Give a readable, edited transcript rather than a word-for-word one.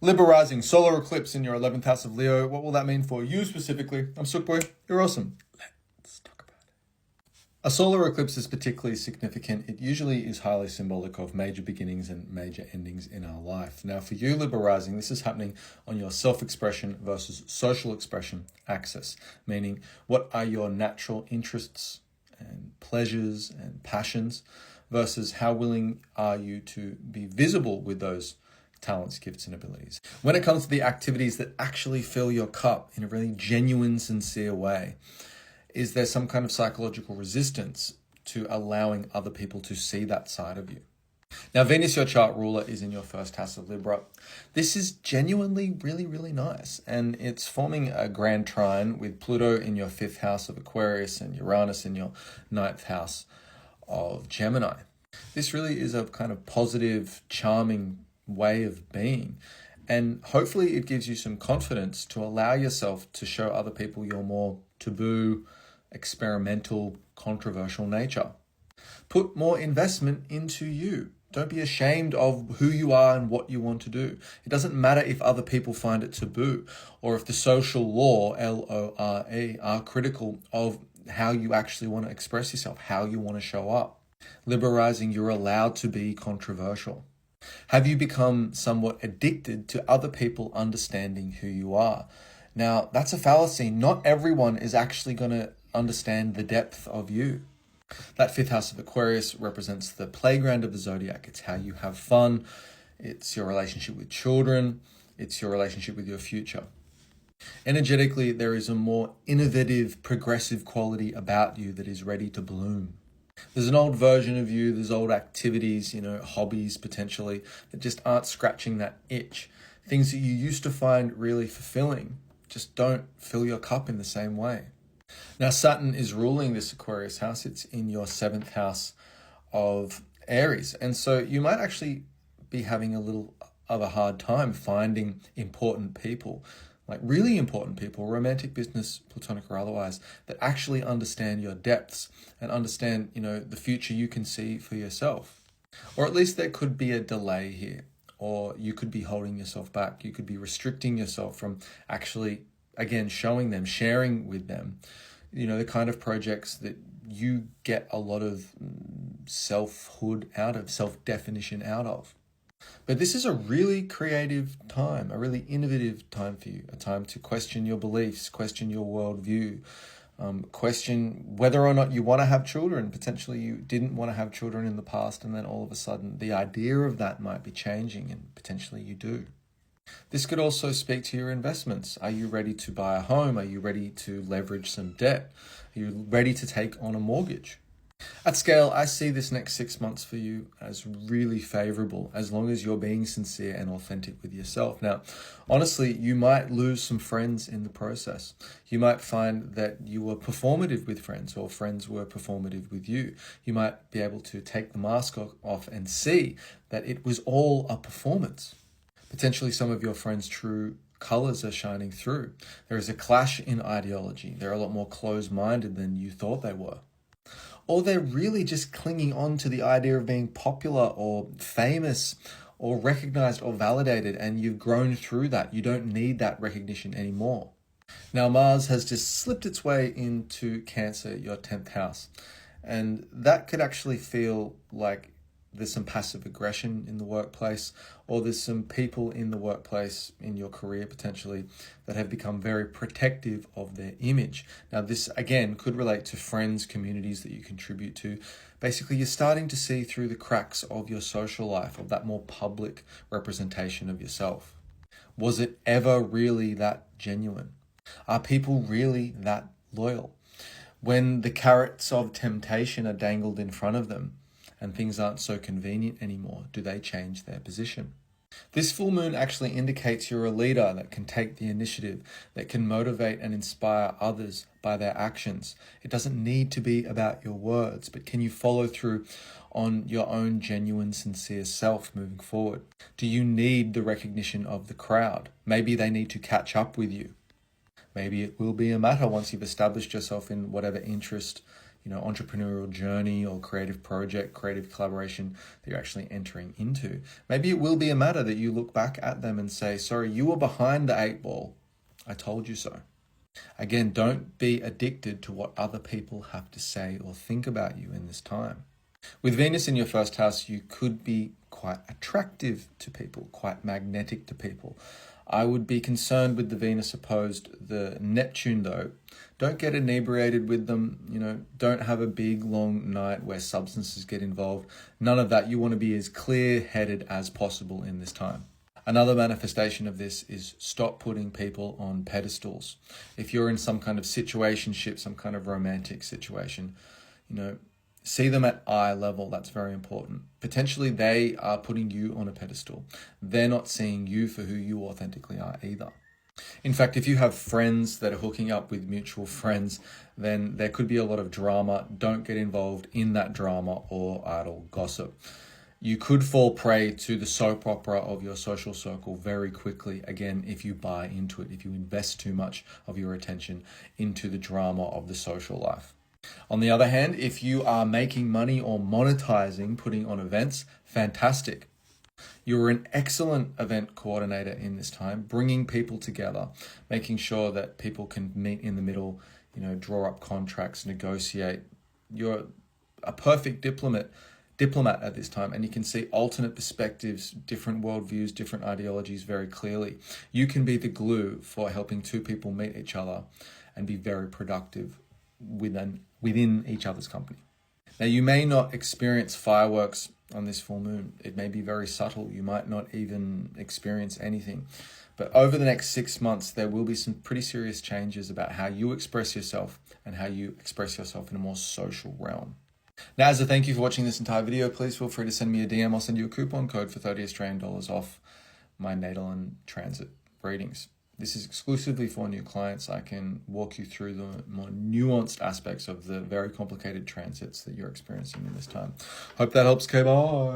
Libra rising, solar eclipse in your 11th house of Leo. What will that mean for you specifically? I'm Sook Boy. You're awesome. Let's talk about it. A solar eclipse is particularly significant. It usually is highly symbolic of major beginnings and major endings in our life. Now, for you, Libra rising, this is happening on your self-expression versus social expression axis, meaning what are your natural interests and pleasures and passions versus how willing are you to be visible with those talents, gifts, and abilities. When it comes to the activities that actually fill your cup in a really genuine, sincere way, is there some kind of psychological resistance to allowing other people to see that side of you? Now, Venus, your chart ruler, is in your first house of Libra. This is genuinely really, really nice. And it's forming a grand trine with Pluto in your 5th house of Aquarius and Uranus in your 9th house of Gemini. This really is a kind of positive, charming way of being. And hopefully it gives you some confidence to allow yourself to show other people your more taboo, experimental, controversial nature. Put more investment into you. Don't be ashamed of who you are and what you want to do. It doesn't matter if other people find it taboo or if the social law, LORE, are critical of how you actually want to express yourself, how you want to show up. Libra rising, you're allowed to be controversial. Have you become somewhat addicted to other people understanding who you are? Now, that's a fallacy. Not everyone is actually going to understand the depth of you. That 5th house of Aquarius represents the playground of the zodiac. It's how you have fun. It's your relationship with children. It's your relationship with your future. Energetically, there is a more innovative, progressive quality about you that is ready to bloom. There's an old version of you, there's old activities, hobbies potentially, that just aren't scratching that itch. Things that you used to find really fulfilling just don't fill your cup in the same way. Now, Saturn is ruling this Aquarius house. It's in your 7th house of Aries. And so you might actually be having a little of a hard time finding important people, like really important people, romantic, business, platonic or otherwise, that actually understand your depths and understand, the future you can see for yourself. Or at least there could be a delay here, or you could be holding yourself back. You could be restricting yourself from actually, again, showing them, sharing with them, the kind of projects that you get a lot of selfhood out of, self-definition out of. But this is a really creative time, a really innovative time for you, a time to question your beliefs, question your worldview, question whether or not you want to have children. Potentially you didn't want to have children in the past, and then all of a sudden the idea of that might be changing, and potentially you do. This could also speak to your investments. Are you ready to buy a home? Are you ready to leverage some debt? Are you ready to take on a mortgage? At scale, I see this next 6 months for you as really favorable, as long as you're being sincere and authentic with yourself. Now, honestly, you might lose some friends in the process. You might find that you were performative with friends, or friends were performative with you. You might be able to take the mask off and see that it was all a performance. Potentially some of your friends' true colors are shining through. There is a clash in ideology. They're a lot more closed-minded than you thought they were. Or they're really just clinging on to the idea of being popular or famous or recognized or validated, and you've grown through that. You don't need that recognition anymore. Now, Mars has just slipped its way into Cancer, your 10th house, and that could actually feel like there's some passive aggression in the workplace, or there's some people in the workplace, in your career potentially, that have become very protective of their image. Now, this again could relate to friends, communities that you contribute to. Basically, you're starting to see through the cracks of your social life, of that more public representation of yourself. Was it ever really that genuine? Are people really that loyal? When the carrots of temptation are dangled in front of them, and things aren't so convenient anymore, do they change their position? This full moon actually indicates you're a leader that can take the initiative, that can motivate and inspire others by their actions. It doesn't need to be about your words, but can you follow through on your own genuine, sincere self moving forward? Do you need the recognition of the crowd? Maybe they need to catch up with you. Maybe it will be a matter once you've established yourself in whatever interest entrepreneurial journey or creative project, creative collaboration that you're actually entering into. Maybe it will be a matter that you look back at them and say, sorry, you were behind the 8 ball. I told you so. Again, don't be addicted to what other people have to say or think about you in this time. With Venus in your first house, you could be quite attractive to people, quite magnetic to people. I would be concerned with the Venus opposed the Neptune though. Don't get inebriated with them, don't have a big long night where substances get involved. None of that. You want to be as clear-headed as possible in this time. Another manifestation of this is stop putting people on pedestals. If you're in some kind of situationship, some kind of romantic situation, see them at eye level. That's very important. Potentially they are putting you on a pedestal. They're not seeing you for who you authentically are either. In fact, if you have friends that are hooking up with mutual friends, then there could be a lot of drama. Don't get involved in that drama or idle gossip. You could fall prey to the soap opera of your social circle very quickly, again, if you buy into it, if you invest too much of your attention into the drama of the social life. On the other hand, if you are making money or monetizing, putting on events, fantastic. You're an excellent event coordinator in this time, bringing people together, making sure that people can meet in the middle, draw up contracts, negotiate. You're a perfect diplomat at this time, and you can see alternate perspectives, different worldviews, different ideologies very clearly. You can be the glue for helping two people meet each other and be very productive within each other's company. Now, you may not experience fireworks on this full moon. It may be very subtle. You might not even experience anything. But over the next 6 months, there will be some pretty serious changes about how you express yourself and how you express yourself in a more social realm. Now, as a thank you for watching this entire video, please feel free to send me a DM. I'll send you a coupon code for 30 Australian dollars off my natal and transit readings. This is exclusively for new clients. I can walk you through the more nuanced aspects of the very complicated transits that you're experiencing in this time. Hope that helps. Okay, bye.